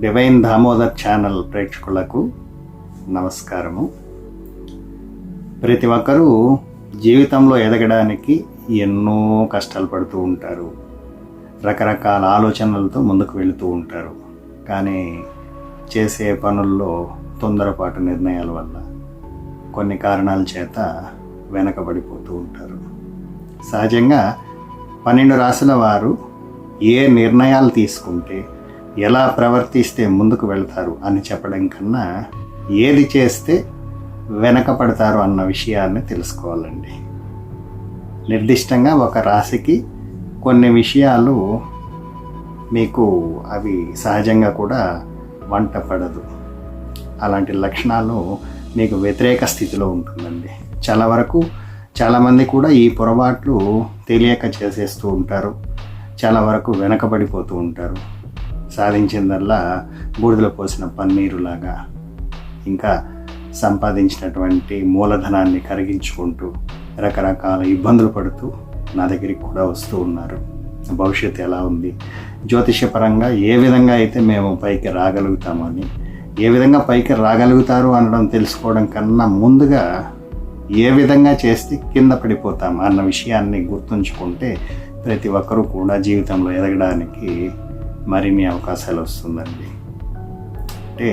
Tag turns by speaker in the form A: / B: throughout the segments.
A: Divine Damodar channel ప్రేక్షకులకు నమస్కారము. ప్రతి ఒక్కరూ జీవితంలో ఎదగడానికి ఎన్నో కష్టాలు పడుతూ ఉంటారు. రకరకాల ఆలోచనలతో ముందుకు వెళుతూ ఉంటారు. కానీ చేసే పనుల్లో తొందరపాటు నిర్ణయాల వల్ల కొన్ని కారణాల చేత వెనకబడిపోతూ ఉంటారు. సహజంగా 12 రాశుల వారు ఏ నిర్ణయాలు తీసుకుంటే, ఎలా ప్రవర్తిస్తే ముందుకు వెళ్తారు అని చెప్పడం కన్నా ఏది చేస్తే వెనకపడతారు అన్న విషయాన్ని తెలుసుకోవాలండి. నిర్దిష్టంగా ఒక రాశికి కొన్ని విషయాలు మీకు అవి సహజంగా కూడా వంట పడదు. అలాంటి లక్షణాలు మీకు వ్యతిరేక స్థితిలో ఉంటుందండి. చాలామంది కూడా ఈ పొరపాట్లు తెలియక చేసేస్తూ ఉంటారు. చాలా వరకు వెనకబడిపోతూ ఉంటారు. సాధించిందల్లా బూడిదలో పోసిన పన్నీరులాగా, ఇంకా సంపాదించినటువంటి మూలధనాన్ని కరిగించుకుంటూ రకరకాల ఇబ్బందులు పడుతూ నా దగ్గరికి కూడా వస్తూ ఉన్నారు. భవిష్యత్తు ఎలా ఉంది, జ్యోతిష్యపరంగా ఏ విధంగా అయితే మేము పైకి రాగలుగుతామని, ఏ విధంగా పైకి రాగలుగుతారు అనడం తెలుసుకోవడం కన్నా ముందుగా ఏ విధంగా చేస్తే కింద పడిపోతాం అన్న విషయాన్ని గుర్తుంచుకుంటే ప్రతి ఒక్కరూ కూడా జీవితంలో ఎదగడానికి మరిన్ని అవకాశాలు వస్తుందండి. అంటే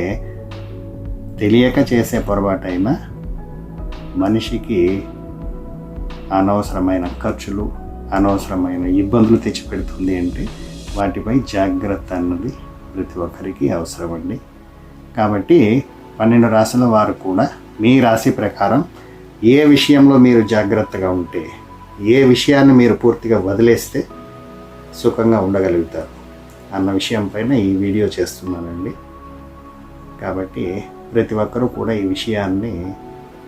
A: తెలియక చేసే పొరపాటైనా మనిషికి అనవసరమైన ఖర్చులు, అనవసరమైన ఇబ్బందులు తెచ్చిపెడుతుంది. అంటే వాటిపై జాగ్రత్త అన్నది ప్రతి ఒక్కరికి అవసరం అండి. కాబట్టి 12 రాశుల వారు కూడా మీ రాశి ప్రకారం ఏ విషయంలో మీరు జాగ్రత్తగా ఉంటే, ఏ విషయాన్ని మీరు పూర్తిగా వదిలేస్తే సుఖంగా ఉండగలుగుతారు అన్న విషయం పైన ఈ వీడియో చేస్తున్నానండి. కాబట్టి ప్రతి ఒక్కరూ కూడా ఈ విషయాన్ని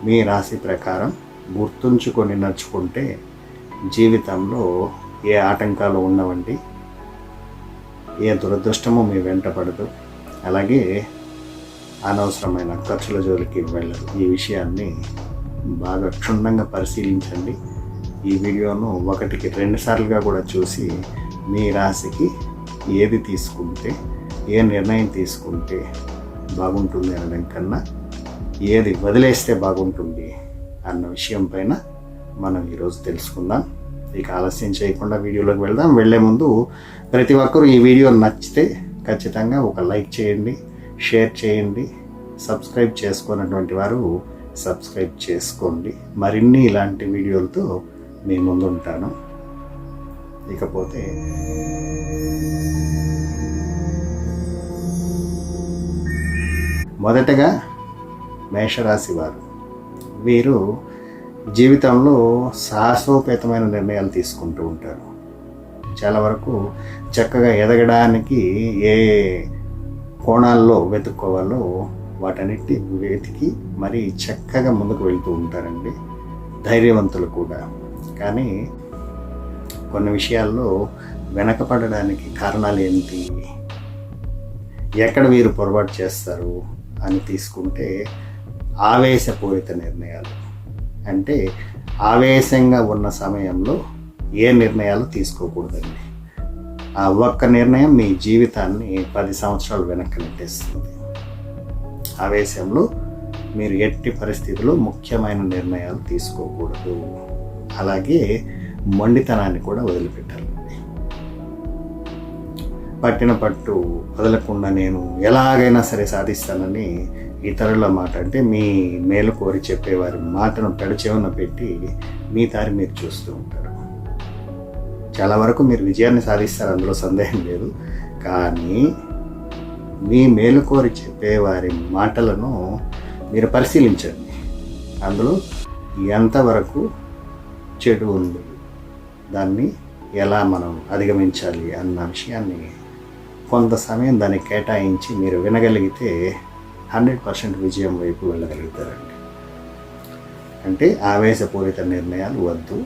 A: మీ రాశి ప్రకారం గుర్తుంచుకొని నడుచుకుంటే జీవితంలో ఏ ఆటంకాలు ఉండవండి, ఏ దురదృష్టము మీ వెంట పడదు, అలాగే అనవసరమైన ఖర్చుల జోలికి వెళ్ళదు. ఈ విషయాన్ని బాగా క్షుణ్ణంగా పరిశీలించండి. ఈ వీడియోను 1కి 2 సార్లుగా కూడా చూసి మీ రాశికి ఏది తీసుకుంటే, ఏ నిర్ణయం తీసుకుంటే బాగుంటుంది అనడం కన్నా ఏది వదిలేస్తే బాగుంటుంది అన్న విషయం పైన మనం ఈరోజు తెలుసుకుందాం. ఇక ఆలస్యం చేయకుండా వీడియోలోకి వెళ్దాం. వెళ్ళే ముందు ప్రతి ఒక్కరూ ఈ వీడియో నచ్చితే ఖచ్చితంగా ఒక లైక్ చేయండి, షేర్ చేయండి. సబ్స్క్రైబ్ చేసుకున్నటువంటి వారు సబ్స్క్రైబ్ చేసుకోండి. మరిన్ని ఇలాంటి వీడియోలతో మీ ముందు ఉంటాను. ఇకపోతే మొదటగా మేషరాశి వారు, వీరు జీవితంలో సాహసోపేతమైన నిర్ణయాలు తీసుకుంటూ ఉంటారు. చాలా వరకు చక్కగా ఎదగడానికి ఏ కోణాల్లో వెతుక్కోవాలో వాటన్నిటి వెతికి మరీ చక్కగా ముందుకు వెళ్తూ ఉంటారండి. ధైర్యవంతులు కూడా. కానీ కొన్ని విషయాల్లో వెనకపడడానికి కారణాలు ఏంటి, ఎక్కడ వీరు పొరపాటు చేస్తారు అని తీసుకుంటే ఆవేశపూరిత నిర్ణయాలు. అంటే ఆవేశంగా ఉన్న సమయంలో ఏ నిర్ణయాలు తీసుకోకూడదండి. ఆ ఒక్క నిర్ణయం మీ జీవితాన్ని 10 సంవత్సరాలు వెనక్కి నెట్టేస్తుంది. ఆవేశంలో మీరు ఎట్టి పరిస్థితుల్లో ముఖ్యమైన నిర్ణయాలు తీసుకోకూడదు. అలాగే మొండితనాన్ని కూడా వదిలిపెట్టాలండి. పట్టిన పట్టు వదలకుండా నేను ఎలాగైనా సరే సాధిస్తానని ఇతరుల మాట, అంటే మీ మేలు కోరి చెప్పేవారి మాటను పెడచెవున పెట్టి మీ దారి మీరు చూస్తూ ఉంటారు. చాలా వరకు మీరు విజయాన్ని సాధిస్తారు, అందులో సందేహం లేదు. కానీ మీ మేలు కోరి చెప్పేవారి మాటలను మీరు పరిశీలించండి. అందులో ఎంతవరకు చెడు ఉంది, దాన్ని ఎలా మనం అధిగమించాలి అన్న విషయాన్ని కొంత సమయం దాన్ని కేటాయించి మీరు వినగలిగితే 100% విజయం వైపు వెళ్ళగలుగుతారండి. అంటే ఆవేశపూరిత నిర్ణయాలు వద్దు,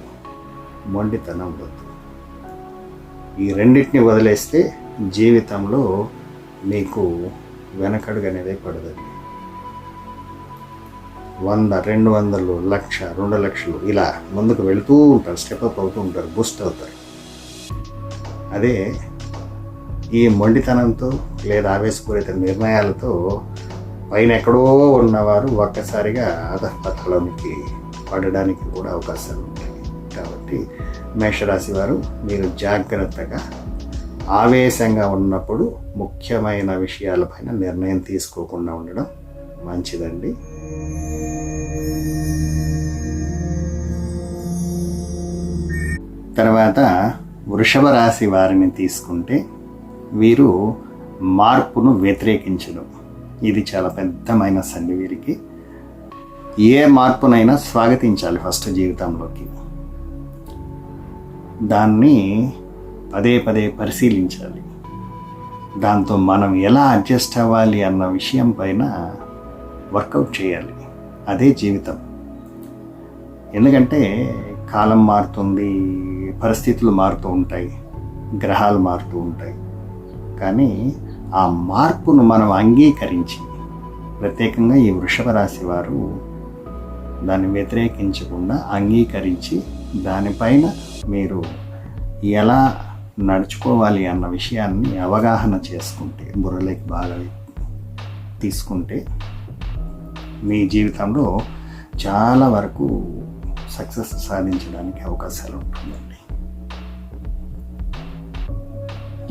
A: మొండితనం వద్దు. ఈ రెండింటిని వదిలేస్తే జీవితంలో మీకు వెనకడుగు అనేది పడదండి. 100, 200, 1,00,000, 2 లక్షలు ఇలా ముందుకు వెళుతూ ఉంటారు, స్టెప్ అప్ అవుతూ ఉంటారు, బూస్ట్ అవుతారు. అదే ఈ మొండితనంతో లేదా ఆవేశపూరిత నిర్ణయాలతో పైన ఎక్కడో ఉన్నవారు ఒక్కసారిగా అధపతలోనికి పడడానికి కూడా అవకాశాలు ఉంటాయి. కాబట్టి మేషరాశి వారు మీరు జాగ్రత్తగా ఆవేశంగా ఉన్నప్పుడు ముఖ్యమైన విషయాలపైన నిర్ణయం తీసుకోకుండా ఉండడం మంచిదండి. తర్వాత వృషభ రాశి వారిని తీసుకుంటే వీరు మార్పును వ్యతిరేకించడం, ఇది చాలా పెద్ద మైనస్ అండి. వీరికి ఏ మార్పునైనా స్వాగతించాలి ఫస్ట్ జీవితంలోకి, దాన్ని పదే పదే పరిశీలించాలి, దాంతో మనం ఎలా అడ్జస్ట్ అవ్వాలి అన్న విషయం పైన వర్కౌట్ చేయాలి. అదే జీవితం. ఎందుకంటే కాలం మారుతుంది, పరిస్థితులు మారుతూ ఉంటాయి, గ్రహాలు మారుతూ ఉంటాయి. కానీ ఆ మార్పును మనం అంగీకరించి, ప్రత్యేకంగా ఈ వృషభ రాశి వారు దాన్ని వ్యతిరేకించకుండా అంగీకరించి దానిపైన మీరు ఎలా నడుచుకోవాలి అన్న విషయాన్ని అవగాహన చేసుకుంటే, బుర్రలోకి బాగా తీసుకుంటే మీ జీవితంలో చాలా వరకు సక్సెస్ సాధించడానికి అవకాశాలు ఉంటుందండి.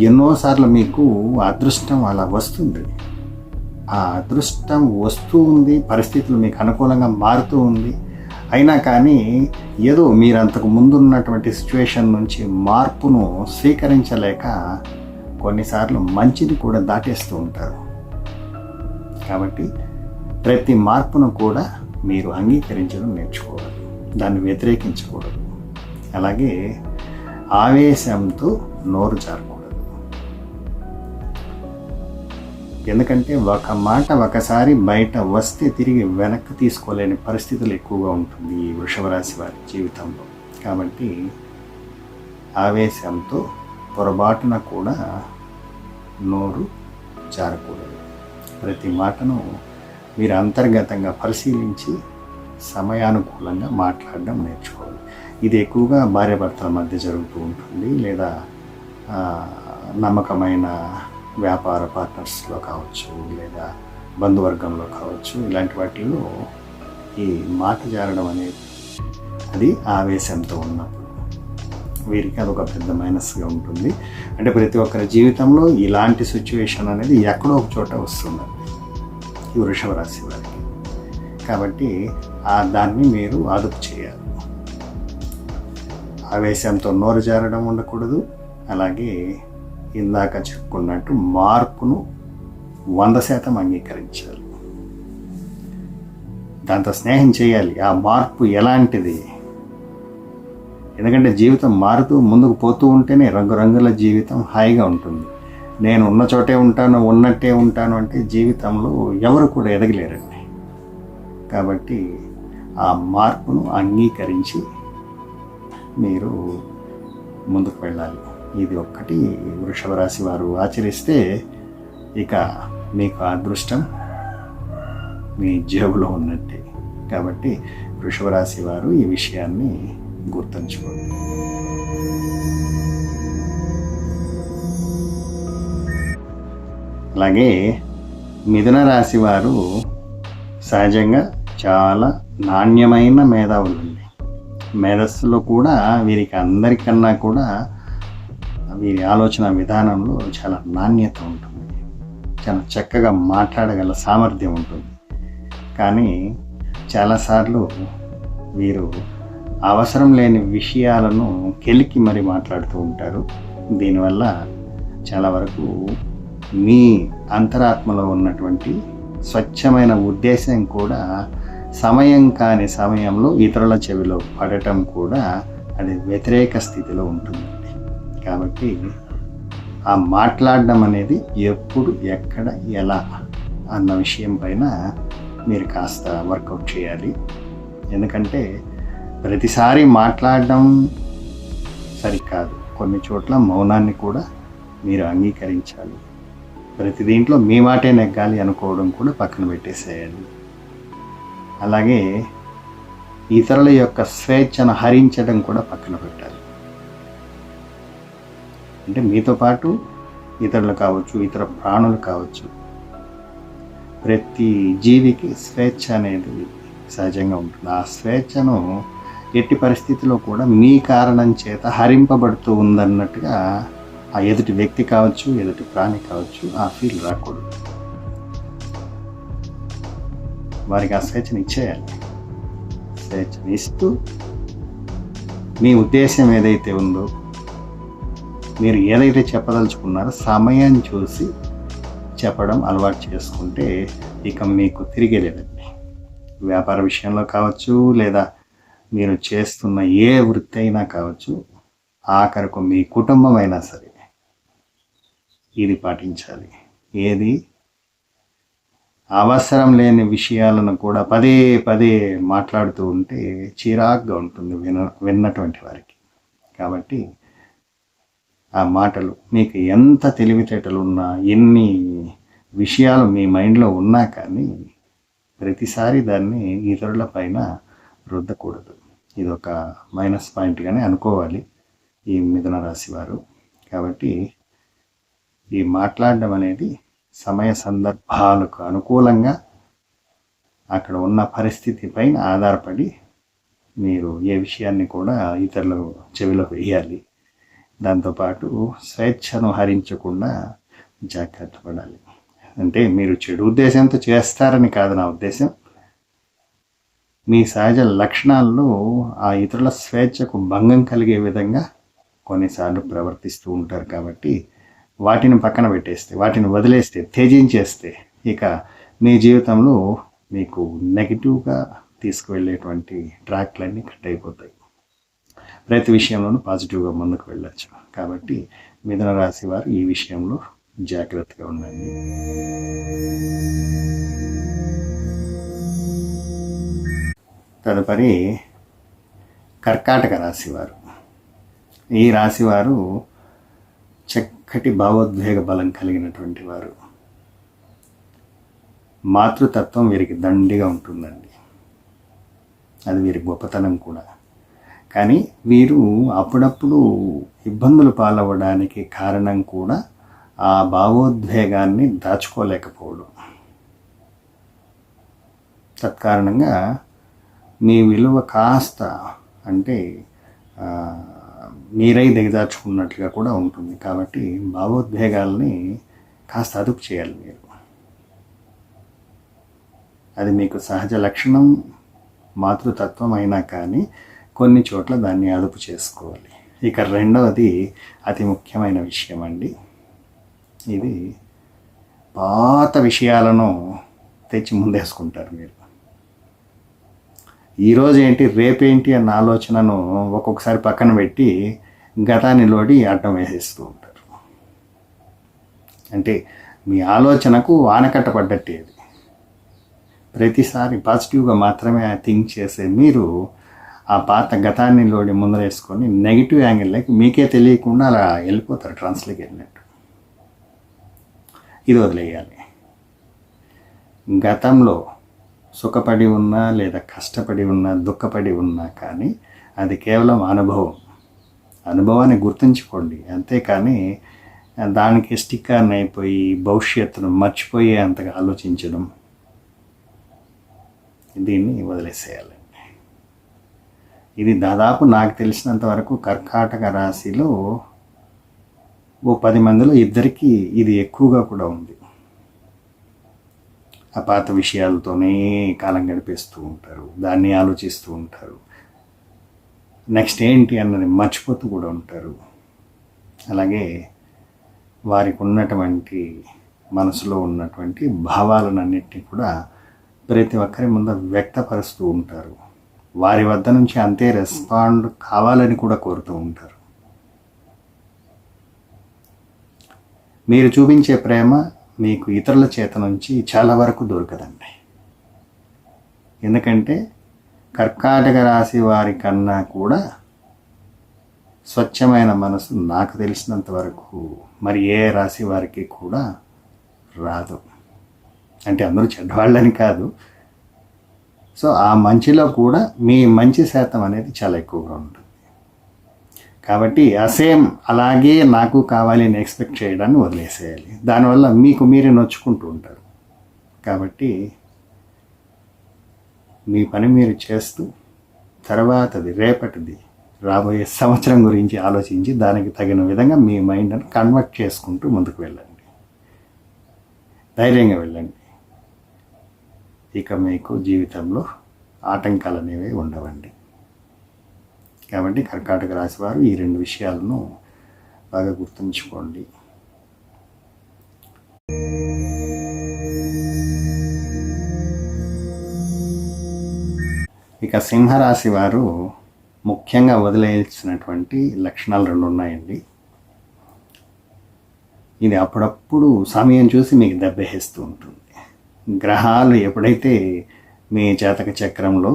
A: ఎన్నోసార్లు మీకు అదృష్టం అలా వస్తుంది. ఆ అదృష్టం వస్తూ ఉంది, పరిస్థితులు మీకు అనుకూలంగా మారుతూ ఉంది. అయినా కానీ ఏదో మీరు అంతకు ముందు ఉన్నటువంటి సిచ్యువేషన్ నుంచి మార్పును స్వీకరించలేక కొన్నిసార్లు మంచిని కూడా దాటేస్తూ ఉంటారు. కాబట్టి ప్రతి మార్పును కూడా మీరు అంగీకరించడం నేర్చుకోవాలి, దాన్ని వ్యతిరేకించకూడదు. అలాగే ఆవేశంతో నోరు జారకూడదు. ఎందుకంటే ఒక మాట ఒకసారి బయట వస్తే తిరిగి వెనక్కి తీసుకోలేని పరిస్థితులు ఎక్కువగా ఉంటుంది ఈ వృషభ రాశి వారి జీవితంలో. కాబట్టి ఆవేశంతో పొరపాటున కూడా నోరు జారకూడదు. ప్రతి మాటను మీరు అంతర్గతంగా పరిశీలించి సమయానుకూలంగా మాట్లాడడం నేర్చుకోవాలి. ఇది ఎక్కువగా భార్యాభర్తల మధ్య జరుగుతూ ఉంటుంది, లేదా నమ్మకమైన వ్యాపార పార్ట్నర్స్లో కావచ్చు, లేదా బంధువర్గంలో కావచ్చు. ఇలాంటి వాటిల్లో ఈ మాట జారడం అనేది అది ఆవేశంతో ఉన్నప్పుడు వీరికి అదొక పెద్ద మైనస్గా ఉంటుంది. అంటే ప్రతి ఒక్కరి జీవితంలో ఇలాంటి సిచ్యువేషన్ అనేది ఎక్కడో ఒక చోట వస్తుందండి ఈ వృషభ రాశి వారికి. కాబట్టి దాన్ని మీరు అదుపు చేయాలి. ఆవేశంతో నోరు జారడం ఉండకూడదు. అలాగే ఇందాక చెప్పుకున్నట్టు మార్పును 100% అంగీకరించాలి, దాంతో స్నేహం చేయాలి. ఆ మార్పు ఎలాంటిది? ఎందుకంటే జీవితం మారుతూ ముందుకు పోతూ ఉంటేనే రంగురంగుల జీవితం హాయిగా ఉంటుంది. నేను ఉన్న చోటే ఉంటాను, ఉన్నట్టే ఉంటాను అంటే జీవితంలో ఎవరు కూడా ఎదగలేరండి. కాబట్టి ఆ మార్పును అంగీకరించి మీరు ముందుకు వెళ్ళాలి. ఇది ఒక్కటి వృషభ రాశి వారు ఆచరిస్తే ఇక మీకు అదృష్టం మీ జేబులో ఉన్నట్టే. కాబట్టి వృషభ రాశి వారు ఈ విషయాన్ని గుర్తుంచుకోండి. అలాగే మిథున రాశి వారు సహజంగా చాలా నాణ్యమైన మేధావులండి. మేధస్సులో కూడా వీరికి అందరికన్నా కూడా వీరి ఆలోచన విధానంలో చాలా నాణ్యత ఉంటుంది, చాలా చక్కగా మాట్లాడగల సామర్థ్యం ఉంటుంది. కానీ చాలాసార్లు వీరు అవసరం లేని విషయాలను కెలికి మరి మాట్లాడుతూ ఉంటారు. దీనివల్ల చాలా వరకు మీ అంతరాత్మలో ఉన్నటువంటి స్వచ్ఛమైన ఉద్దేశం కూడా సమయం కాని సమయంలో ఇతరుల చెవిలో పడటం కూడా అది వ్యతిరేక స్థితిలో ఉంటుందండి. కాబట్టి ఆ మాట్లాడడం అనేది ఎప్పుడు, ఎక్కడ, ఎలా అన్న విషయం పైన మీరు కాస్త వర్కౌట్ చేయాలి. ఎందుకంటే ప్రతిసారి మాట్లాడడం సరికాదు, కొన్ని చోట్ల మౌనాన్ని కూడా మీరు అంగీకరించాలి. ప్రతి దీంట్లో మీ మాటే నెగ్గాలి అనుకోవడం కూడా పక్కన పెట్టేసేయాలి. అలాగే ఇతరుల యొక్క స్వేచ్ఛను హరించడం కూడా పక్కన పెట్టాలి. అంటే మీతో పాటు ఇతరులు కావచ్చు, ఇతర ప్రాణులు కావచ్చు, ప్రతి జీవికి స్వేచ్ఛ అనేది సహజంగా ఉంటుంది. ఆ స్వేచ్ఛను ఎట్టి పరిస్థితిలో కూడా మీ కారణం చేత హరింపబడుతూ ఉందన్నట్టుగా ఆ ఎదుటి వ్యక్తి కావచ్చు, ఎదుటి ప్రాణి కావచ్చు, ఆ ఫీల్ రాకూడదు. వారికి ఆ స్వేచ్ఛను ఇచ్చేయాలి. స్వేచ్ఛను ఇస్తూ మీ ఉద్దేశం ఏదైతే ఉందో, మీరు ఏదైతే చెప్పదలుచుకున్నారో సమయం చూసి చెప్పడం అలవాటు చేసుకుంటే ఇక మీకు తిరిగేలేదండి. వ్యాపార విషయంలో కావచ్చు, లేదా మీరు చేస్తున్న ఏ వృత్తి అయినా కావచ్చు, ఆఖరకు మీ కుటుంబం అయినా సరే ఇది పాటించాలి. ఏది అవసరం లేని విషయాలను కూడా పదే పదే మాట్లాడుతూ ఉంటే చిరాగ్గా ఉంటుంది విన్నటువంటి వారికి. కాబట్టి ఆ మాటలు మీకు ఎంత తెలివితేటలు ఉన్నా, ఎన్ని విషయాలు మీ మైండ్లో ఉన్నా కానీ ప్రతిసారి దాన్ని ఇతరుల పైన రుద్దకూడదు. ఇది ఒక మైనస్ పాయింట్గానే అనుకోవాలి ఈ మిథున రాశి వారు. కాబట్టి ఈ మాట్లాడడం అనేది సమయ సందర్భాలకు అనుకూలంగా అక్కడ ఉన్న పరిస్థితి పైన ఆధారపడి మీరు ఏ విషయాన్ని కూడా ఇతరుల చెవిలో వేయాలి. దాంతోపాటు స్వేచ్ఛను హరించకుండా జాగ్రత్త పడాలి. అంటే మీరు చెడు ఉద్దేశంతో చేస్తారని కాదు నా ఉద్దేశం. మీ సహజ లక్షణాల్లో ఆ ఇతరుల స్వేచ్ఛకు భంగం కలిగే విధంగా కొన్నిసార్లు ప్రవర్తిస్తూ ఉంటారు. కాబట్టి వాటిని పక్కన పెట్టేస్తే, వాటిని వదిలేస్తే, త్యజించేస్తే ఇక మీ జీవితంలో మీకు నెగిటివ్గా తీసుకువెళ్ళేటువంటి ట్రాక్లన్నీ కట్ అయిపోతాయి. ప్రతి విషయంలోనూ పాజిటివ్గా ముందుకు వెళ్ళచ్చు. కాబట్టి మిథున రాశి వారు ఈ విషయంలో జాగ్రత్తగా ఉండండి. తదుపరి కర్కాటక రాశివారు. ఈ రాశివారు చక్కటి భావోద్వేగ బలం కలిగినటువంటి వారు. మాతృతత్వం వీరికి దండిగా ఉంటుందండి. అది వీరి గొప్పతనం కూడా. కానీ వీరు అప్పుడప్పుడు ఇబ్బందులు పాలవ్వడానికి కారణం కూడా ఆ భావోద్వేగాన్ని దాచుకోలేకపోవడం. తత్కారణంగా మీ విలువ కాస్త అంటే మీరై దిగదార్చుకున్నట్లుగా కూడా ఉంటుంది. కాబట్టి భావోద్వేగాల్ని కాస్త అదుపు చేయాలి మీరు. అది మీకు సహజ లక్షణం, మాతృతత్వం అయినా కానీ కొన్ని చోట్ల దాన్ని అదుపు చేసుకోవాలి. ఇక రెండవది అతి ముఖ్యమైన విషయం అండి. ఇది పాత విషయాలను తెచ్చి ముందేసుకుంటారు మీరు. ఈరోజు ఏంటి, రేపేంటి అన్న ఆలోచనను ఒక్కొక్కసారి పక్కన పెట్టి గతాన్ని లోడి అడ్డం వేసేస్తూ ఉంటారు. అంటే మీ ఆలోచనకు ఆనకట్ట పడ్డట్టే. అది ప్రతిసారి పాజిటివ్గా మాత్రమే థింక్ చేసే మీరు ఆ పాత గతాన్ని లోడి ముందరేసుకొని నెగిటివ్ యాంగిల్లోకి మీకే తెలియకుండా అలా వెళ్ళిపోతారు, ట్రాన్స్లోకి వెళ్ళినట్టు. ఇది వదిలేయాలి. గతంలో సుఖపడి ఉన్నా లేదా కష్టపడి ఉన్నా దుఃఖపడి ఉన్నా కానీ అది కేవలం అనుభవాన్ని గుర్తుంచుకోండి. అంతేకాని దానికి స్టిక్కర్ని అయిపోయి భవిష్యత్తును మర్చిపోయే అంతగా ఆలోచించడం, దీన్ని వదిలేసేయాలి. ఇది దాదాపు నాకు తెలిసినంత వరకు కర్కాటక రాశిలో ఓ 10 మందిలో 2కి ఇది ఎక్కువగా కూడా ఉంది. ఆ పాత విషయాలతోనే కాలం గడిపేస్తూ ఉంటారు, దాన్ని ఆలోచిస్తూ ఉంటారు, నెక్స్ట్ ఏంటి అన్నది మర్చిపోతూ కూడా ఉంటారు. అలాగే వారికి ఉన్నటువంటి మనసులో ఉన్నటువంటి భావాలన్నింటినీ కూడా ప్రతి ఒక్కరి ముందు వ్యక్తపరుస్తూ ఉంటారు. వారి వద్ద నుంచి అంతే రెస్పాండ్ కావాలని కూడా కోరుతూ ఉంటారు. మీరు చూపించే ప్రేమ మీకు ఇతరుల చేత నుంచి చాలా వరకు దొరకదండి. ఎందుకంటే కర్కాటక రాశి వారి కన్నా కూడా స్వచ్ఛమైన మనసు నాకు తెలిసినంత వరకు మరి ఏ రాశి వారికి కూడా రాదు. అంటే అందరూ చెడ్డవాళ్ళని కాదు. సో ఆ మంచిలో కూడా మీ మంచి శాతం అనేది చాలా ఎక్కువగా ఉంటుంది. కాబట్టి సేమ్ అలాగే నాకు కావాలి అని ఎక్స్పెక్ట్ చేయడాన్ని వదిలేసేయాలి. దానివల్ల మీకు మీరే నొచ్చుకుంటూ ఉంటారు. కాబట్టి మీ పని మీరు చేస్తూ తర్వాతది రేపటిది రాబోయే సంవత్సరం గురించి ఆలోచించి దానికి తగిన విధంగా మీ మైండ్ని కన్వర్ట్ చేసుకుంటూ ముందుకు వెళ్ళండి. ధైర్యంగా వెళ్ళండి. ఇక మీకు జీవితంలో ఆటంకాలు అనేవి ఉండవండి. కాబట్టి కర్కాటక రాశి వారు ఈ 2 విషయాలను బాగా గుర్తుంచుకోండి. ఇక సింహరాశి వారు ముఖ్యంగా వదిలేయాల్సినటువంటి లక్షణాలు 2 ఉన్నాయండి. ఇది అప్పుడప్పుడు సమయం చూసి మీకు దెబ్బేస్తూ ఉంటుంది. గ్రహాలు ఎప్పుడైతే మీ జాతక చక్రంలో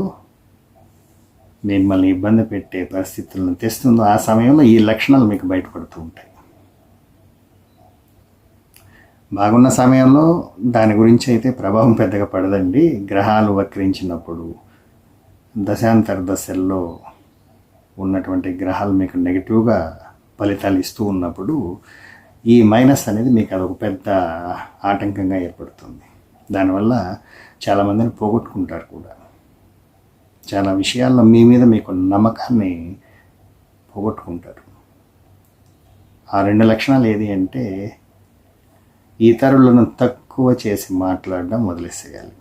A: మిమ్మల్ని ఇబ్బంది పెట్టే పరిస్థితులను తెస్తుందో ఆ సమయంలో ఈ లక్షణాలు మీకు బయటపడుతూ ఉంటాయి. బాగున్న సమయంలో దాని గురించి అయితే ప్రభావం పెద్దగా పడదండి. గ్రహాలు వక్రించినప్పుడు దశాంతర దశల్లో ఉన్నటువంటి గ్రహాలు మీకు నెగిటివ్గా ఫలితాలు ఇస్తూ ఉన్నప్పుడు ఈ మైనస్ అనేది మీకు అదొక పెద్ద ఆటంకంగా ఏర్పడుతుంది. దానివల్ల చాలామందిని పోగొట్టుకుంటారు కూడా. చాలా విషయాల్లో మీ మీద మీకు నమ్మకాన్ని పోగొట్టుకుంటారు. ఆ 2 లక్షణాలు ఏది అంటే ఇతరులను తక్కువ చేసి మాట్లాడడం వదిలేసేయాలి.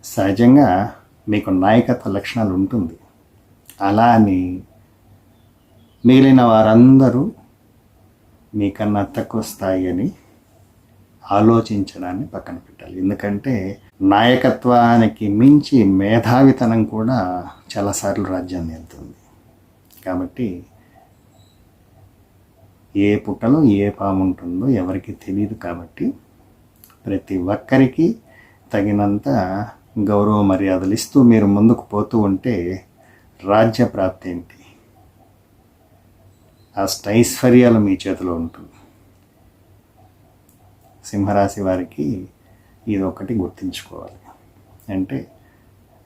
A: సహజంగా మీకు నాయకత్వ లక్షణాలు ఉంటుంది. అలా అని మిగిలిన వారందరూ మీకన్నా తక్కువ స్థాయి అని ఆలోచించడాన్ని పక్కన పెట్టాలి. ఎందుకంటే నాయకత్వానికి మించి మేధావితనం కూడా చాలాసార్లు రాజ్యాన్ని వెళ్తుంది. కాబట్టి ఏ పుట్టలో ఏ పాము ఉంటుందో ఎవరికి తెలియదు. కాబట్టి ప్రతి ఒక్కరికి తగినంత గౌరవ మర్యాదలు ఇస్తూ మీరు ముందుకు పోతూ ఉంటే రాజ్య ప్రాప్తి ఏంటి, ఐశ్వర్యాలు మీ చేతిలో ఉంటుంది. సింహరాశి వారికి ఇది ఒకటి గుర్తుంచుకోవాలి. అంటే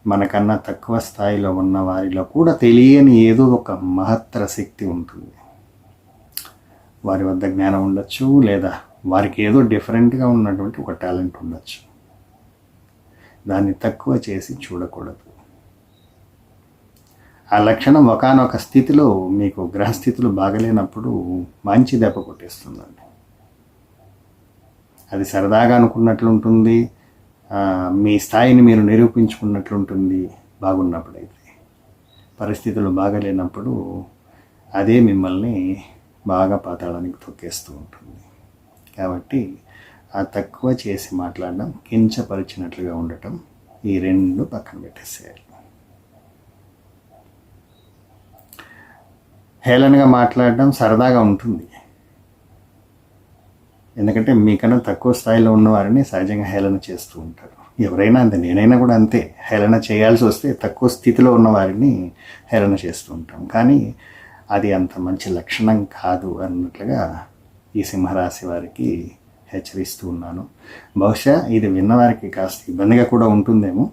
A: మనకన్నా తక్కువ స్థాయిలో ఉన్న వారిలో కూడా తెలియని ఏదో ఒక మహత్తర శక్తి ఉంటుంది. వారి వద్ద జ్ఞానం ఉండొచ్చు, లేదా వారికి ఏదో డిఫరెంట్గా ఉన్నటువంటి ఒక టాలెంట్ ఉండొచ్చు. దాన్ని తక్కువ చేసి చూడకూడదు. ఆ లక్షణం ఒకానొక స్థితిలో మీకు గ్రహస్థితులు బాగలేనప్పుడు మంచి దెబ్బ కొట్టేస్తుందండి. అది సరదాగా అనుకున్నట్లుంటుంది, మీ స్థాయిని మీరు నిరూపించుకున్నట్లుంటుంది బాగున్నప్పుడైతే. పరిస్థితులు బాగలేనప్పుడు అదే మిమ్మల్ని బాగా పాతాళానికి తొక్కేస్తూ ఉంటుంది. కాబట్టి ఆ తక్కువ చేసి మాట్లాడడం, కించపరిచినట్లుగా ఉండటం, ఈ 2 పక్కన పెట్టేసేయాలి. హేళనగా మాట్లాడడం సరదాగా ఉంటుంది. ఎందుకంటే మీకన్నా తక్కువ స్థాయిలో ఉన్నవారిని సహజంగా హేళన చేస్తూ ఉంటారు. ఎవరైనా అంతే, నేనైనా కూడా అంతే. హేళన చేయాల్సి వస్తే తక్కువ స్థితిలో ఉన్నవారిని హేళన చేస్తూ ఉంటాం. కానీ అది అంత మంచి లక్షణం కాదు అన్నట్లుగా ఈ సింహరాశి వారికి హెచ్చరిస్తూ ఉన్నాను. బహుశా ఇది విన్నవారికి కాస్త ఇబ్బందిగా కూడా ఉంటుందేమో,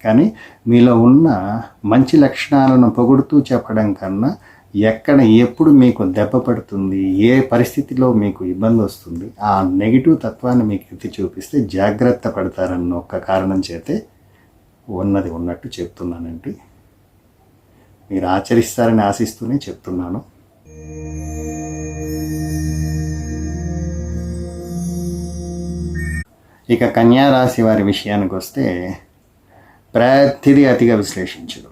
A: కానీ మీలో ఉన్న మంచి లక్షణాలను పొగుడుతూ చెప్పడం కన్నా ఎక్కడ ఎప్పుడు మీకు దెబ్బ పడుతుంది, ఏ పరిస్థితిలో మీకు ఇబ్బంది వస్తుంది, ఆ నెగిటివ్ తత్వాన్ని మీకు ఎత్తి చూపిస్తే జాగ్రత్త పడతారన్న ఒక్క కారణం చేతే ఉన్నది ఉన్నట్టు చెప్తున్నానండి. మీరు ఆచరిస్తారని ఆశిస్తూనే చెప్తున్నాను. ఇక కన్యా రాశి వారి విషయానికి వస్తే ప్రతిదీ అతిగా విశ్లేషించడం,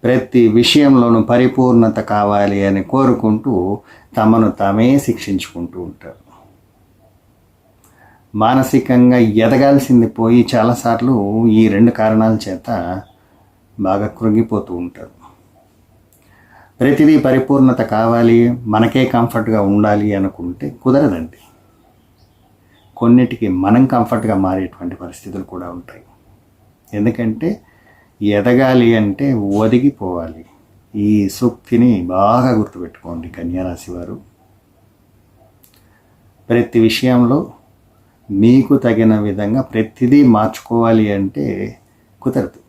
A: ప్రతి విషయంలోనూ పరిపూర్ణత కావాలి అని కోరుకుంటూ తమను తామే శిక్షించుకుంటూ ఉంటారు. మానసికంగా ఎదగాల్సింది పోయి చాలాసార్లు ఈ 2 కారణాల చేత బాగా కృంగిపోతూ ఉంటారు. ప్రతిదీ పరిపూర్ణత కావాలి, మనకే కంఫర్ట్గా ఉండాలి అనుకుంటే కుదరదండి. కొన్నిటికి మనం కంఫర్ట్గా మారేటువంటి పరిస్థితులు కూడా ఉంటాయి. ఎందుకంటే ఎదగాలి అంటే ఒదిగిపోవాలి. ఈ సూక్తిని బాగా గుర్తుపెట్టుకోండి కన్యారాశి వారు. ప్రతి విషయంలో మీకు తగిన విధంగా ప్రతిదీ మార్చుకోవాలి అంటే కుదరదు.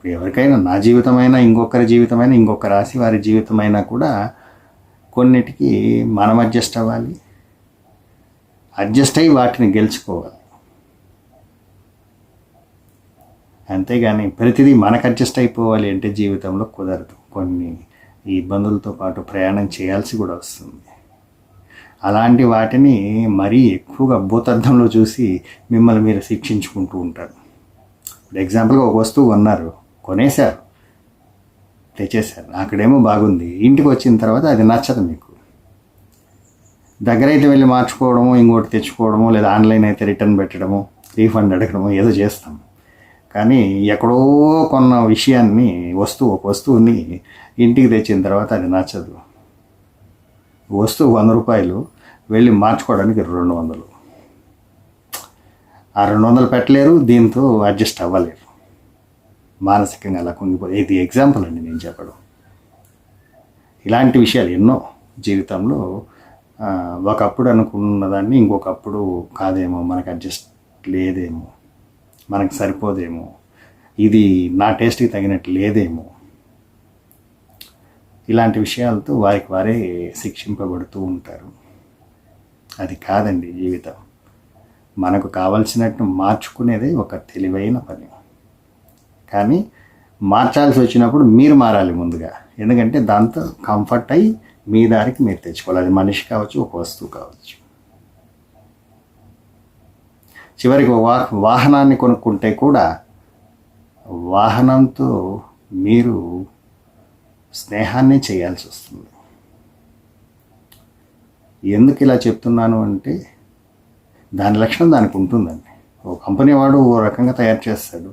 A: ఎవరికైనా నా జీవితమైనా ఇంకొకరి జీవితమైనా ఇంకొక రాశి వారి జీవితమైనా కూడా కొన్నిటికి మనం అడ్జస్ట్ అవ్వాలి, అడ్జస్ట్ అయ్యి వాటిని గెలుచుకోవాలి. అంతేగాని ప్రతిదీ మనకు అడ్జస్ట్ అయిపోవాలి అంటే జీవితంలో కుదరదు. కొన్ని ఇబ్బందులతో పాటు ప్రయాణం చేయాల్సి కూడా వస్తుంది. అలాంటి వాటిని మరీ ఎక్కువగా భూతద్దంలో చూసి మిమ్మల్ని మీరు శిక్షించుకుంటూ ఉంటారు. ఎగ్జాంపుల్గా ఒక వస్తువు కొన్నారు, కొనేశారు, తెచ్చేశారు, అక్కడేమో బాగుంది, ఇంటికి వచ్చిన తర్వాత అది నచ్చదు మీకు. దగ్గరైతే వెళ్ళి మార్చుకోవడము, ఇంకోటి తెచ్చుకోవడము, లేదా ఆన్లైన్ అయితే రిటర్న్ పెట్టడము, రీఫండ్ అడగడము ఏదో చేస్తాం. కానీ ఎక్కడో కొన్న విషయాన్ని ఒక వస్తువుని ఇంటికి తెచ్చిన తర్వాత అది నచ్చదు. వస్తువు 100 రూపాయలు, వెళ్ళి మార్చుకోవడానికి 200. ఆ 200 పెట్టలేరు, దీంతో అడ్జస్ట్ అవ్వలేరు, మానసికంగా అలా కుంగిపోయి. ఇది ఎగ్జాంపుల్ అండి నేను చెప్పడం. ఇలాంటి విషయాలు ఎన్నో జీవితంలో ఒకప్పుడు అనుకున్న దాన్ని ఇంకొకప్పుడు కాదేమో, మనకు అడ్జస్ట్ లేదేమో, మనకు సరిపోదేమో, ఇది నా టేస్ట్కి తగినట్టు లేదేమో, ఇలాంటి విషయాలతో వారికి వారే శిక్షింపబడుతూ ఉంటారు. అది కాదండి జీవితం. మనకు కావలసినట్టు మార్చుకునేదే ఒక తెలివైన పని. కానీ మార్చాల్సి వచ్చినప్పుడు మీరు మారాలి ముందుగా. ఎందుకంటే దాంతో కంఫర్ట్ అయ్యి మీ దారికి మీరు తెచ్చుకోవాలి. అది మనిషి కావచ్చు, ఒక వస్తువు కావచ్చు. చివరికి వాహనాన్ని కొనుక్కుంటే కూడా వాహనంతో మీరు స్నేహాన్ని చేయాల్సి వస్తుంది. ఎందుకు ఇలా చెప్తున్నాను అంటే దాని లక్షణం దానికి ఉంటుందండి. ఓ కంపెనీ వాడు ఓ రకంగా తయారు చేస్తాడు,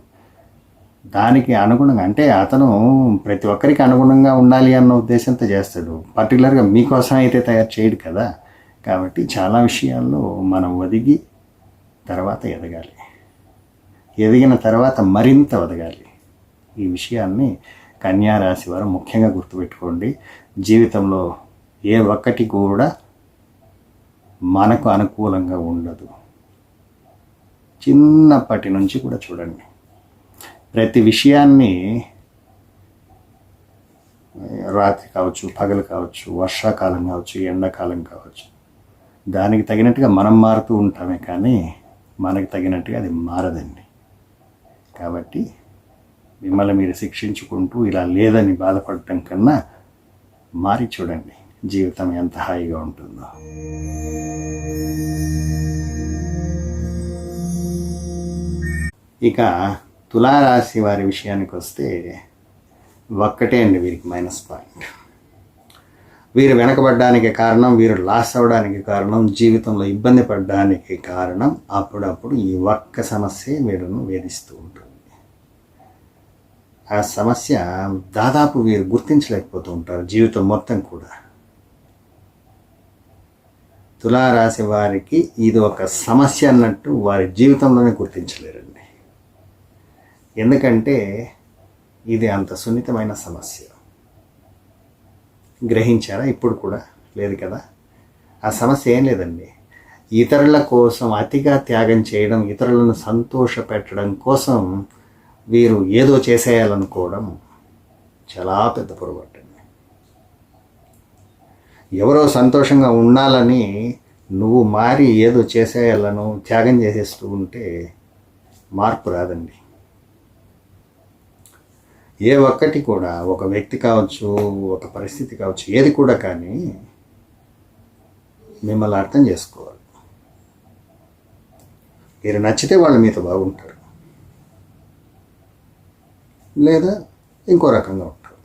A: దానికి అనుగుణంగా, అంటే అతను ప్రతి ఒక్కరికి అనుగుణంగా ఉండాలి అన్న ఉద్దేశంతో చేస్తాడు. పర్టికులర్గా మీకోసం అయితే తయారు చేయడు కదా. కాబట్టి చాలా విషయాల్లో మనం ఒదిగి తర్వాత ఎదగాలి, ఎదిగిన తర్వాత మరింత ఎదగాలి. ఈ విషయాన్ని కన్యా రాశి వారు ముఖ్యంగా గుర్తుపెట్టుకోండి. జీవితంలో ఏ ఒక్కటి కూడా మనకు అనుకూలంగా ఉండదు. చిన్నప్పటి నుంచి కూడా చూడండి, ప్రతి విషయాన్ని రాత్రి కావచ్చు, పగలు కావచ్చు, వర్షాకాలం కావచ్చు, ఎండాకాలం కావచ్చు, దానికి తగినట్టుగా మనం మారుతూ ఉంటామే, కానీ మనకు తగినట్టుగా అది మారదండి. కాబట్టి మిమ్మల్ని మీరు శిక్షించుకుంటూ ఇలా లేదని బాధపడటం కన్నా మారి చూడండి, జీవితం ఎంత హాయిగా ఉంటుందో. ఇక తులారాశి వారి విషయానికి వస్తే ఒక్కటే అండి వీరికి మైనస్ పాయింట్. వీరు వెనకబడ్డానికి కారణం, వీరు లాస్ అవ్వడానికి కారణం, జీవితంలో ఇబ్బంది పడడానికి కారణం అప్పుడప్పుడు ఈ ఒక్క సమస్య వీరును వేధిస్తూ ఉంటుంది. ఆ సమస్య దాదాపు వీరు గుర్తించలేకపోతూ ఉంటారు జీవితం మొత్తం కూడా. తులారాశి వారికి ఇది ఒక సమస్య అన్నట్టు వారి జీవితంలోనే గుర్తించలేరండి. ఎందుకంటే ఇది అంత సున్నితమైన సమస్య. గ్రహించారా? ఇప్పుడు కూడా లేదు కదా. ఆ సమస్య ఏం లేదండి, ఇతరుల కోసం అతిగా త్యాగం చేయడం, ఇతరులను సంతోషపెట్టడం కోసం వీరు ఏదో చేసేయాలనుకోవడం చాలా పెద్ద పొరపాటండి. ఎవరో సంతోషంగా ఉండాలని నువ్వు మారి ఏదో చేసేయాలను త్యాగం చేసేస్తూ ఉంటే మార్పు రాదండి. ఏ ఒక్కటి కూడా, ఒక వ్యక్తి కావచ్చు, ఒక పరిస్థితి కావచ్చు, ఏది కూడా కానీ మిమ్మల్ని అర్థం చేసుకోవాలి. మీరు నచ్చితే వాళ్ళు మీతో బాగుంటారు, లేదా ఇంకో రకంగా ఉంటారు.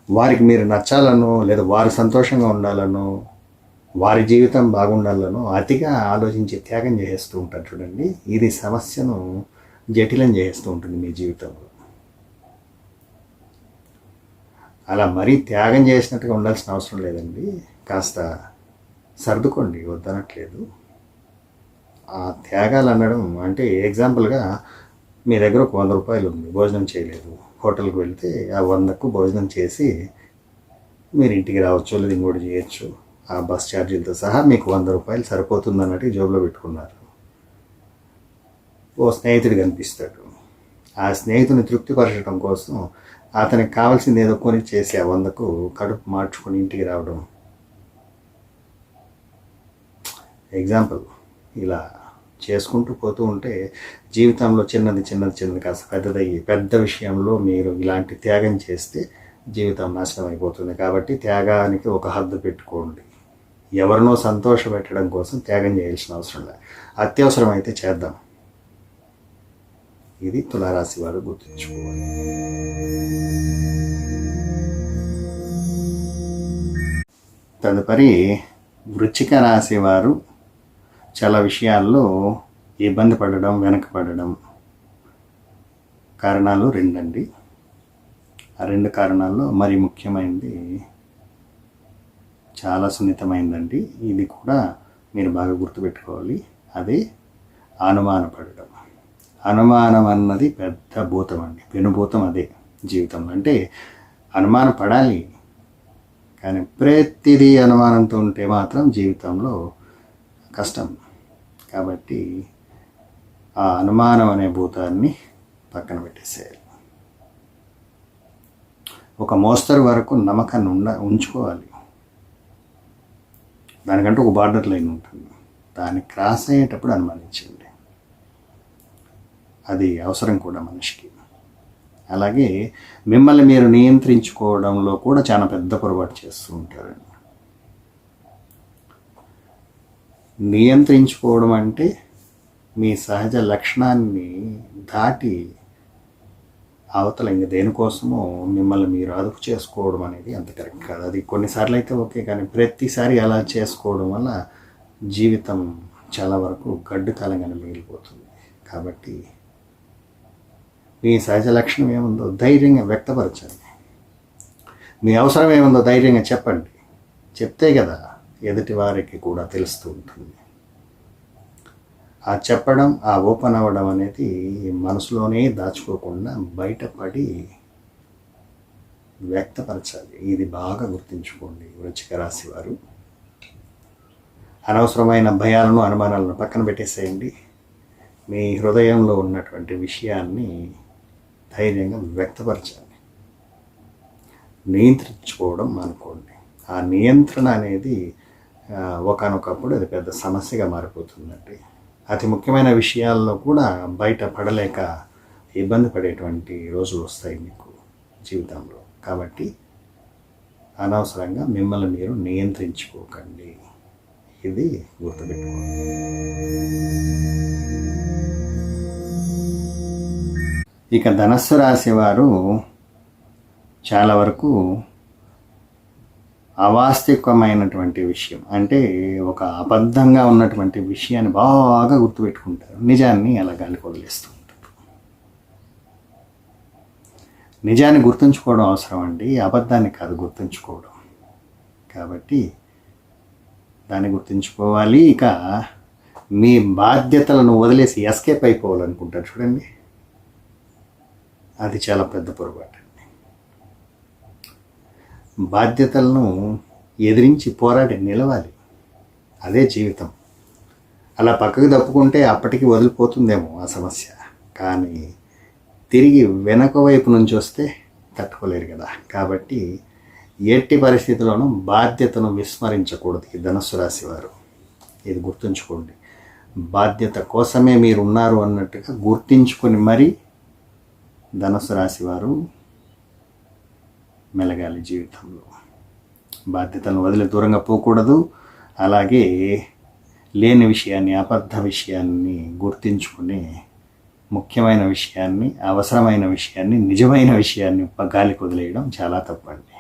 A: వారికి మీరు నచ్చాలనో, లేదా వారు సంతోషంగా ఉండాలనో, వారి జీవితం బాగుండాలనో అతిగా ఆలోచించి త్యాగం చేస్తూ ఉంటారు చూడండి. ఇది సమస్యను జటిలం చేస్తూ ఉంటుంది మీ జీవితంలో. అలా మరీ త్యాగం చేసినట్టుగా ఉండాల్సిన అవసరం లేదండి. కాస్త సర్దుకోండి, వద్దనట్లేదు. ఆ త్యాగాలు అనడం అంటే ఎగ్జాంపుల్గా మీ దగ్గర ఒక 100 రూపాయలు ఉంది, భోజనం చేయలేదు, హోటల్కి వెళ్తే ఆ 100కు భోజనం చేసి మీరు ఇంటికి రావచ్చు, లేదా ఇంకోటి చేయొచ్చు. ఆ బస్ ఛార్జీలతో సహా మీకు 100 రూపాయలు సరిపోతుంది అన్నట్టు జోబులో పెట్టుకున్నారు. ఓ స్నేహితుడు కనిపిస్తాడు, ఆ స్నేహితుని తృప్తిపరచడం కోసం అతనికి కావాల్సింది ఏదో కొని చేసి ఆ 100కు కడుపు మార్చుకొని ఇంటికి రావడం. ఎగ్జాంపుల్. ఇలా చేసుకుంటూ పోతూ ఉంటే జీవితంలో చిన్నది చిన్నది చిన్నది కాస్త పెద్దదయ్యి పెద్ద విషయంలో మీరు ఇలాంటి త్యాగం చేస్తే జీవితం నాశనం అయిపోతుంది. కాబట్టి త్యాగానికి ఒక హద్దు పెట్టుకోండి. ఎవరినో సంతోష పెట్టడం కోసం త్యాగం చేయాల్సిన అవసరం లేదు. అత్యవసరం అయితే చేద్దాం. ఇది తులారాశి వారు గుర్తుంచుకోవాలి. తదుపరి వృశ్చిక రాశి వారు చాలా విషయాల్లో ఇబ్బంది పడడం, వెనకపడడం కారణాలు 2 అండి. ఆ 2 కారణాల్లో మరి ముఖ్యమైనది చాలా సున్నితమైందండి. ఇది కూడా మీరు బాగా గుర్తుపెట్టుకోవాలి. అదే అనుమానపడడం. అనుమానం అన్నది పెద్ద భూతం అండి, పెనుభూతం. అదే జీవితంలో అంటే అనుమానం పడాలి, కానీ ప్రతిదీ అనుమానంతో ఉంటే మాత్రం జీవితంలో కష్టం. కాబట్టి ఆ అనుమానం అనే భూతాన్ని పక్కన పెట్టేసేయాలి. ఒక మోస్తరు వరకు నమ్మకాన్ని ఉంచుకోవాలి. దానికంటే ఒక బార్డర్ లైన్ ఉంటుంది. దాన్ని క్రాస్ అయ్యేటప్పుడు అనుమానించండి. అది అవసరం కూడా మనిషికి. అలాగే మిమ్మల్ని మీరు నియంత్రించుకోవడంలో కూడా చాలా పెద్ద పొరపాటు చేస్తూ ఉంటారండి. నియంత్రించుకోవడం అంటే మీ సహజ లక్షణాన్ని దాటి అవతల ఇంక దేనికోసమో మిమ్మల్ని మీరు అదుపు చేసుకోవడం అనేది అంత కరెక్ట్ కాదు. అది కొన్నిసార్లు అయితే ఓకే, కానీ ప్రతిసారి అలా చేసుకోవడం వల్ల జీవితం చాలా వరకు గడ్డు కాలంగానే మిగిలిపోతుంది. కాబట్టి మీ సహజ లక్షణం ఏముందో ధైర్యంగా వ్యక్తపరచండి. మీ అవసరం ఏముందో ధైర్యంగా చెప్పండి. చెప్తే కదా ఎదుటి వారికి కూడా తెలుస్తూ ఉంటుంది. ఆ చెప్పడం, ఆ ఓపెన్ అవ్వడం అనేది మనసులోనే దాచుకోకుండా బయటపడి వ్యక్తపరచాలి. ఇది బాగా గుర్తుంచుకోండి వృశ్చిక రాశి వారు. అనవసరమైన భయాలను, అనుమానాలను పక్కన పెట్టేసేయండి. మీ హృదయంలో ఉన్నటువంటి విషయాన్ని ధైర్యంగా వ్యక్తపరచాలి. నియంత్రించుకోవడం అనుకోండి. ఆ నియంత్రణ అనేది ఒకానొకప్పుడు అది పెద్ద సమస్యగా మారిపోతుందండి. అతి ముఖ్యమైన విషయాల్లో కూడా బయట పడలేక ఇబ్బంది పడేటువంటి రోజులు వస్తాయి మీకు జీవితంలో. కాబట్టి అనవసరంగా మిమ్మల్ని మీరు నియంత్రించుకోకండి. ఇది గుర్తుపెట్టుకోండి. ఇక ధనస్సు రాశి వారు చాలా వరకు అవాస్తవికమైనటువంటి విషయం అంటే ఒక అబద్ధంగా ఉన్నటువంటి విషయాన్ని బాగా గుర్తుపెట్టుకుంటారు. నిజాన్ని అలా గాలికి వదిలేస్తూ ఉంటారు. నిజాన్ని గుర్తుంచుకోవడం అవసరం అండి, అబద్ధాన్ని కాదు గుర్తుంచుకోవడం. కాబట్టి దాన్ని గుర్తుంచుకోవాలి. ఇక మీ బాధ్యతలను వదిలేసి ఎస్కేప్ అయిపోవాలనుకుంటారు చూడండి, అది చాలా పెద్ద పొరపాటు. బాధ్యతలను ఎదిరించి పోరాడి నిలవాలి. అదే జీవితం. అలా పక్కకు తప్పుకుంటే అప్పటికి వదిలిపోతుందేమో ఆ సమస్య, కానీ తిరిగి వెనక వైపు నుంచి వస్తే తట్టుకోలేరు కదా. కాబట్టి ఎట్టి పరిస్థితుల్లోనూ బాధ్యతను విస్మరించకూడదు ఈ ధనుస్సు రాశి వారు. ఇది గుర్తుంచుకోండి. బాధ్యత కోసమే మీరు ఉన్నారు అన్నట్టుగా గుర్తించుకొని మరీ ధనుస్సు రాశి వారు మెలగాలి జీవితంలో. బాధ్యతలను వదిలి దూరంగా పోకూడదు. అలాగే లేని విషయాన్ని, అబద్ధ విషయాన్ని గుర్తించుకుని ముఖ్యమైన విషయాన్ని, అవసరమైన విషయాన్ని, నిజమైన విషయాన్ని గాలికి వదిలేయడం చాలా తప్పండి.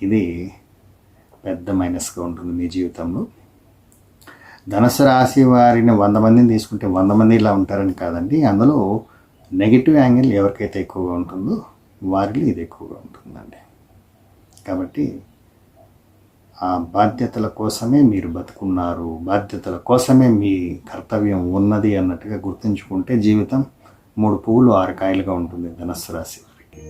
A: ఇది పెద్ద మైనస్గా ఉంటుంది మీ జీవితంలో. ధనుసు రాశి వారిని 100 మందిని తీసుకుంటే 100 మంది ఇలా ఉంటారని కాదండి. అందులో నెగిటివ్ యాంగిల్ ఎవరికైతే ఎక్కువగా ఉంటుందో వారిలో ఇది ఎక్కువగా ఉంటుందండి. కాబట్టి ఆ బాధ్యతల కోసమే మీరు బతుకున్నారు, బాధ్యతల కోసమే మీ కర్తవ్యం ఉన్నది అన్నట్టుగా గుర్తుంచుకుంటే జీవితం 3 పువ్వులు 6 కాయలుగా ఉంటుంది ధనుస్సు రాశి వారికి.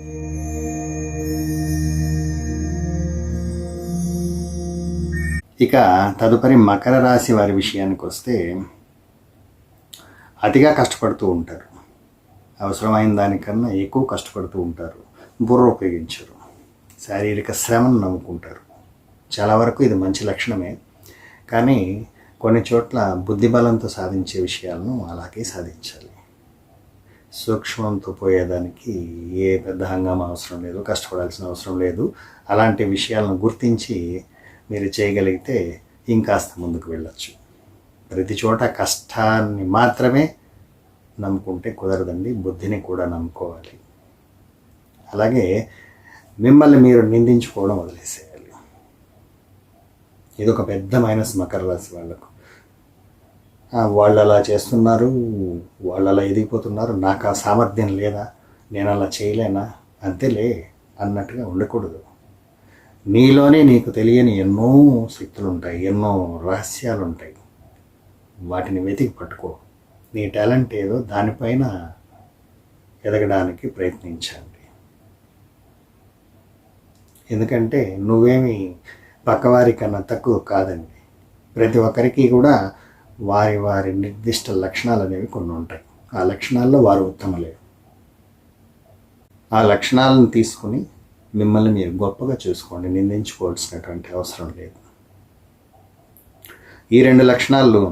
A: ఇక తదుపరి మకర రాశి వారి విషయానికి వస్తే అతిగా కష్టపడుతూ ఉంటారు. అవసరమైన దానికన్నా ఎక్కువ కష్టపడుతూ ఉంటారు, బుర్ర ఉపయోగించరు, శారీరక శ్రమను నమ్ముకుంటారు. చాలా వరకు ఇది మంచి లక్షణమే, కానీ కొన్ని చోట్ల బుద్ధిబలంతో సాధించే విషయాలను అలాగే సాధించాలి. సూక్ష్మంతో పోయేదానికి ఏ పెద్ద హంగామా అవసరం లేదు, కష్టపడాల్సిన అవసరం లేదు. అలాంటి విషయాలను గుర్తించి మీరు చేయగలిగితే ఇంకాస్త ముందుకు వెళ్ళచ్చు. ప్రతి చోట కష్టాన్ని మాత్రమే నమ్ముకుంటే కుదరదండి, బుద్ధిని కూడా నమ్ముకోవాలి. అలాగే మిమ్మల్ని మీరు నిందించుకోవడం వదిలేసేయాలి. ఇది ఒక పెద్ద మైనస్ మకర రాశి వాళ్ళకు. వాళ్ళు అలా చేస్తున్నారు, వాళ్ళు అలా ఎదిగిపోతున్నారు, నాకు ఆ సామర్థ్యం లేదా, నేను అలా చేయలేనా, అంతేలే అన్నట్టుగా ఉండకూడదు. నీలోనే నీకు తెలియని ఎన్నో శక్తులు ఉంటాయి, ఎన్నో రహస్యాలు ఉంటాయి. వాటిని వెతికి పట్టుకో. నీ టాలెంట్ ఏదో దానిపైన ఎదగడానికి ప్రయత్నించండి. ఎందుకంటే నువ్వేమి పక్కవారి కన్నా తక్కువ కాదండి. ప్రతి ఒక్కరికి కూడా వారి వారి నిర్దిష్ట లక్షణాలు అనేవి కొన్ని ఉంటాయి. ఆ లక్షణాల్లో వారు ఉత్తమలే. ఆ లక్షణాలను తీసుకుని మిమ్మల్ని మీరు గొప్పగా చూసుకోండి, నిందించుకోవాల్సినటువంటి అవసరం లేదు. ఈ 2 లక్షణాలు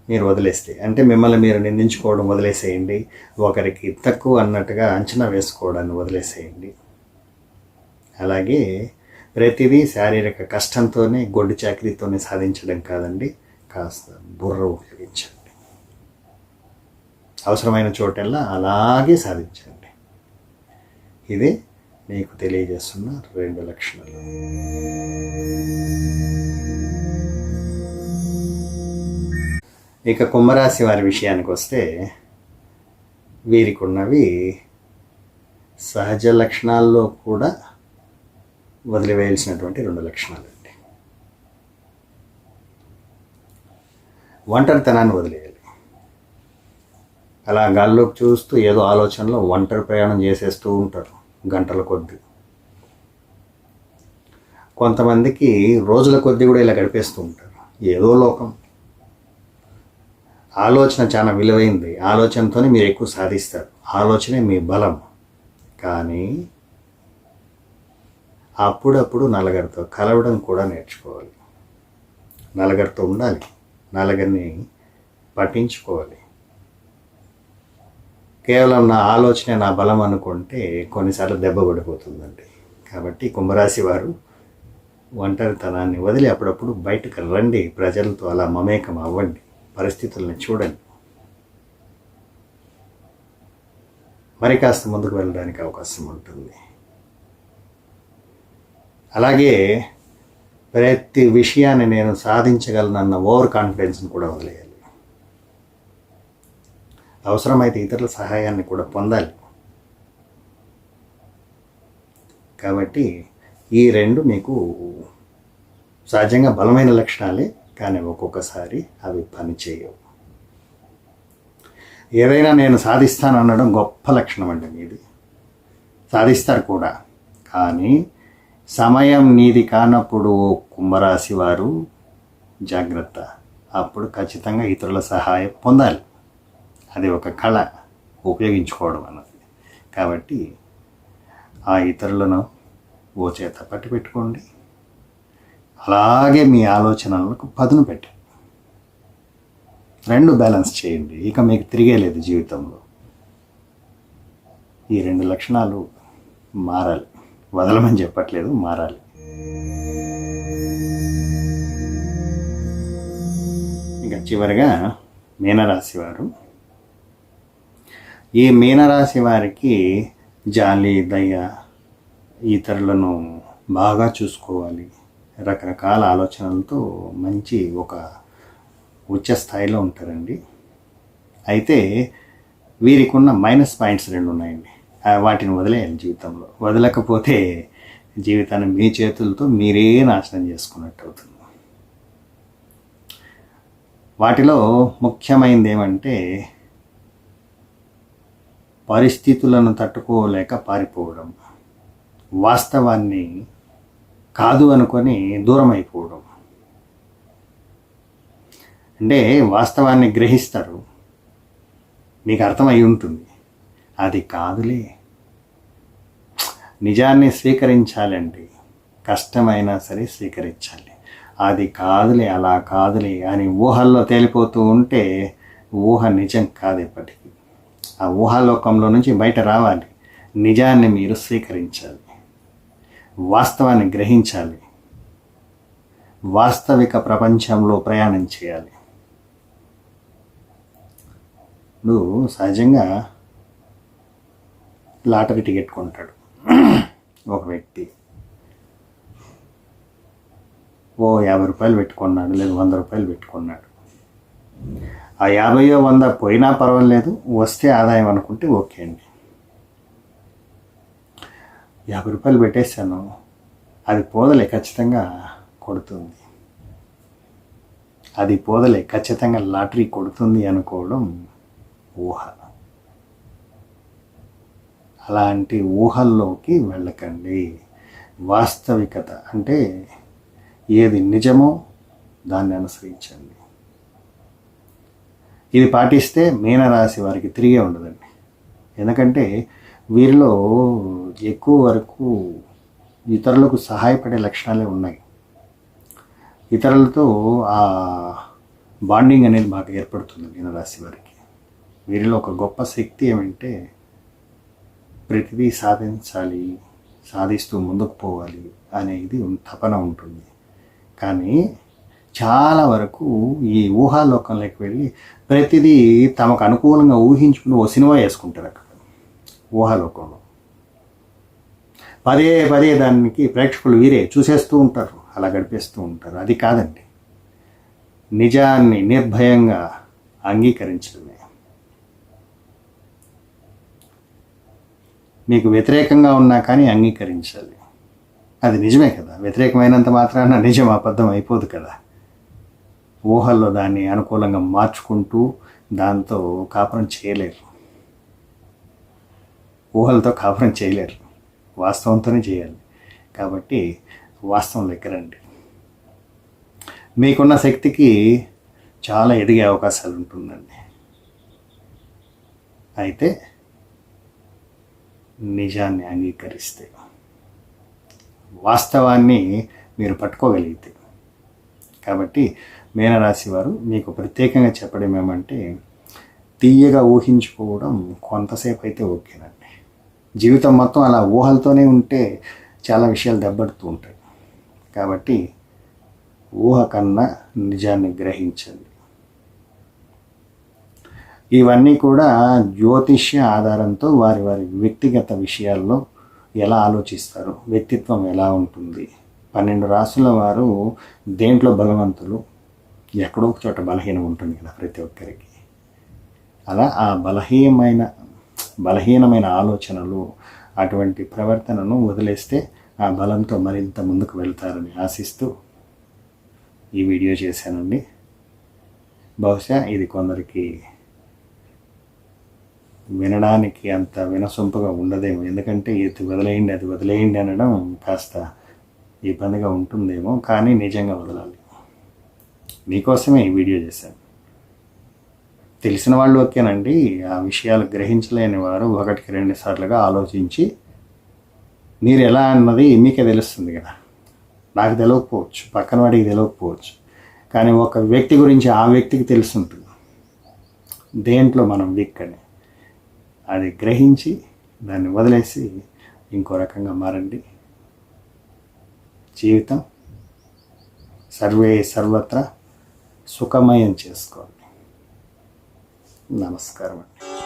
A: మీరు వదిలేస్తే, అంటే మిమ్మల్ని మీరు నిందించుకోవడం వదిలేసేయండి, ఒకరికి తక్కువ అన్నట్టుగా అంచనా వేసుకోవడాన్ని వదిలేసేయండి. అలాగే ప్రతిదీ శారీరక కష్టంతోనే, గొడ్డు చాకరీతోనే సాధించడం కాదండి, కాస్త బుర్ర ఉపయోగించండి. అవసరమైన చోటల్లా అలాగే సాధించండి. ఇదే మీకు తెలియజేస్తున్న 2 లక్షణాలు. ఇక కుంభరాశి వారి విషయానికి వస్తే, వీరికి ఉన్నవి సహజ లక్షణాల్లో కూడా వదిలివేయాల్సినటువంటి 2 లక్షణాలు అండి. ఒంటరితనాన్ని వదిలేయాలి. అలా గాల్లోకి చూస్తూ ఏదో ఆలోచనలో ఒంటరి ప్రయాణం చేసేస్తూ ఉంటారు గంటల కొద్దీ. కొంతమందికి రోజుల కొద్దీ కూడా ఇలా గడిపేస్తూ ఉంటారు. ఏదో లోకం. ఆలోచన చాలా విలువైంది. ఆలోచనతోనే మీరు ఎక్కువ సాధిస్తారు. ఆలోచనే మీ బలం. కానీ అప్పుడప్పుడు నలుగురితో కలవడం కూడా నేర్చుకోవాలి. నలుగురితో ఉండాలి, నలుగురిని పట్టించుకోవాలి. కేవలం నా ఆలోచనే నా బలం అనుకుంటే కొన్నిసార్లు దెబ్బ పడిపోతుందండి. కాబట్టి కుంభరాశి వారు ఒంటరితనాన్ని వదిలి అప్పుడప్పుడు బయటకు రండి, ప్రజలతో అలా మమేకం అవ్వండి, పరిస్థితులను చూడండి. మరి కాస్త ముందుకు వెళ్ళడానికి అవకాశం ఉంటుంది. అలాగే ప్రతి విషయాన్ని నేను సాధించగలనన్న ఓవర్ కాన్ఫిడెన్స్ని కూడా వదిలేయాలి. అవసరమైతే ఇతరుల సహాయాన్ని కూడా పొందాలి. కాబట్టి ఈ 2 మీకు సహజంగా బలమైన లక్షణాలే, కానీ ఒక్కొక్కసారి అవి పనిచేయవు. ఏదైనా నేను సాధిస్తాను అనడం గొప్ప లక్షణం అండి మీది. సాధిస్తారు కూడా, కానీ సమయం నీది కానప్పుడు కుంభరాశి వారు జాగ్రత్త. అప్పుడు ఖచ్చితంగా ఇతరుల సహాయం పొందాలి. అది ఒక కళ, ఉపయోగించుకోవడం అన్నది. కాబట్టి ఆ ఇతరులను ఓ చేత పట్టి పెట్టుకోండి. అలాగే మీ ఆలోచనలకు పదును పెట్టండి. 2 బ్యాలెన్స్ చేయండి. ఇక మీకు తిరిగేలేదు జీవితంలో. ఈ 2 లక్షణాలు మారాలి. వదలమని చెప్పట్లేదు, మారాలి. ఇంకా చివరిగా మీనరాశి వారు. ఈ మీనరాశి వారికి జాలి, దయ, ఇతరులను బాగా చూసుకోవాలి, రకరకాల ఆలోచనలతో మంచి ఒక ఉచ్చ స్థాయిలో ఉంటారండి. అయితే వీరికి ఉన్న మైనస్ పాయింట్స్ 2 ఉన్నాయండి. వాటిని వదిలేయాలి జీవితంలో. వదలకపోతే జీవితాన్ని మీ చేతులతో మీరే నాశనం చేసుకున్నట్టు అవుతుంది. వాటిలో ముఖ్యమైనది ఏమంటే, పరిస్థితులను తట్టుకోలేక పారిపోవడం, వాస్తవాన్ని కాదు అనుకొని దూరం అయిపోవడం. అంటే వాస్తవాన్ని గ్రహిస్తారు, మీకు అర్థమై ఉంటుంది. అది కాదులే, నిజాన్ని స్వీకరించాలండి, కష్టమైనా సరే స్వీకరించాలి. అది కాదులే, అలా కాదులే అని ఊహల్లో తేలిపోతూ ఉంటే ఊహ నిజం కాదు ఎప్పటికీ. ఆ ఊహాలోకంలో నుంచి బయట రావాలి, నిజాన్ని మీరు స్వీకరించాలి, వాస్తవాన్ని గ్రహించాలి, వాస్తవిక ప్రపంచంలో ప్రయాణం చేయాలి. నువ్వు సహజంగా లాటరీ టికెట్ కొంటాడు ఒక వ్యక్తి, ఓ 50 రూపాయలు పెట్టుకున్నాడు, లేదు 100 రూపాయలు పెట్టుకున్నాడు. ఆ 50 100 పోయినా పర్వాలేదు, వస్తే ఆదాయం అనుకుంటే ఓకే అండి. 50 రూపాయలు పెట్టేశాను, అది పోదలే, ఖచ్చితంగా కొడుతుంది, అది పోదలే, ఖచ్చితంగా లాటరీ కొడుతుంది అనుకోవడం ఊహ. అలాంటి ఊహల్లోకి వెళ్ళకండి. వాస్తవికత అంటే ఏది నిజమో దాన్ని అనుసరించండి. ఇది పాటిస్తే మీనరాశి వారికి తిరిగే ఉండదండి. ఎందుకంటే వీరిలో ఎక్కువ వరకు ఇతరులకు సహాయపడే లక్షణాలే ఉన్నాయి. ఇతరులతో ఆ బాండింగ్ అనేది బాగా ఏర్పడుతుంది మీనరాశి వారికి. వీరిలో ఒక గొప్ప శక్తి ఏమంటే ప్రతిదీ సాధించాలి, సాధిస్తూ ముందుకు పోవాలి అనేది తపన ఉంటుంది. కానీ చాలా వరకు ఈ ఊహాలోకంలోకి వెళ్ళి ప్రతిదీ తమకు అనుకూలంగా ఊహించుకుని ఓ సినిమా వేసుకుంటారు. అక్కడ ఊహాలోకంలో పదే పదే దానికి ప్రేక్షకులు వీరే చూసేస్తూ ఉంటారు, అలా గడిపేస్తూ ఉంటారు. అది కాదండి, నిజాన్ని నిర్భయంగా అంగీకరించడమే. మీకు వ్యతిరేకంగా ఉన్నా కానీ అంగీకరించాలి. అది నిజమే కదా, వ్యతిరేకమైనంత మాత్రాన నిజం అబద్ధం అయిపోదు కదా. ఊహల్లో దాన్ని అనుకూలంగా మార్చుకుంటూ దాంతో కాపురం చేయలేరు, ఊహలతో కాపురం చేయలేరు, వాస్తవంతోనే చేయాలి. కాబట్టి వాస్తవం రండి. మీకున్న శక్తికి చాలా ఎదిగే అవకాశాలు ఉంటుందండి. అయితే నిజాన్ని అంగీకరిస్తే, వాస్తవాన్ని మీరు పట్టుకోగలిగితే. కాబట్టి మీనరాశి వారు మీకు ప్రత్యేకంగా చెప్పడం ఏమంటే, తీయగా ఊహించుకోవడం కొంతసేపు అయితే ఓకేనండి. జీవితం మొత్తం అలా ఊహలతోనే ఉంటే చాలా విషయాలు దెబ్బడుతూ ఉంటాయి. కాబట్టి ఊహ కన్నా నిజాన్ని గ్రహించండి. ఇవన్నీ కూడా జ్యోతిష్య ఆధారంతో వారి వారి వ్యక్తిగత విషయాల్లో ఎలా ఆలోచిస్తారు, వ్యక్తిత్వం ఎలా ఉంటుంది, 12 రాసుల వారు దేంట్లో బలవంతులు, ఎక్కడో ఒక చోట బలహీనం ఉంటుంది కదా ప్రతి ఒక్కరికి. అలా ఆ బలహీనమైన ఆలోచనలు, అటువంటి ప్రవర్తనను వదిలేస్తే ఆ బలంతో మరింత ముందుకు వెళ్తారని ఆశిస్తూ ఈ వీడియో చేశానండి. బహుశా ఇది కొందరికి వినడానికి అంత వినసొంపుగా ఉండదేమో, ఎందుకంటే ఇది వదిలేయండి అది వదిలేయండి అనడం కాస్త ఇబ్బందిగా ఉంటుందేమో. కానీ నిజంగా వదలాలి. మీకోసమే ఈ వీడియో చేశాను. తెలిసిన వాళ్ళు ఓకేనండి, ఆ విషయాలు గ్రహించలేని వారు 1కి 2 సార్లుగా ఆలోచించి, మీరు ఎలా అన్నది మీకే తెలుస్తుంది కదా. నాకు తెలియకపోవచ్చు, పక్కన వాడికి తెలియకపోవచ్చు, కానీ ఒక వ్యక్తి గురించి ఆ వ్యక్తికి తెలుసుంటుంది దేంట్లో మనం వీక్ అని. అది గ్రహించి దాన్ని వదిలేసి ఇంకో రకంగా మారండి. జీవితం సర్వత్రా సుఖమయం చేసుకోండి. నమస్కారం అండి.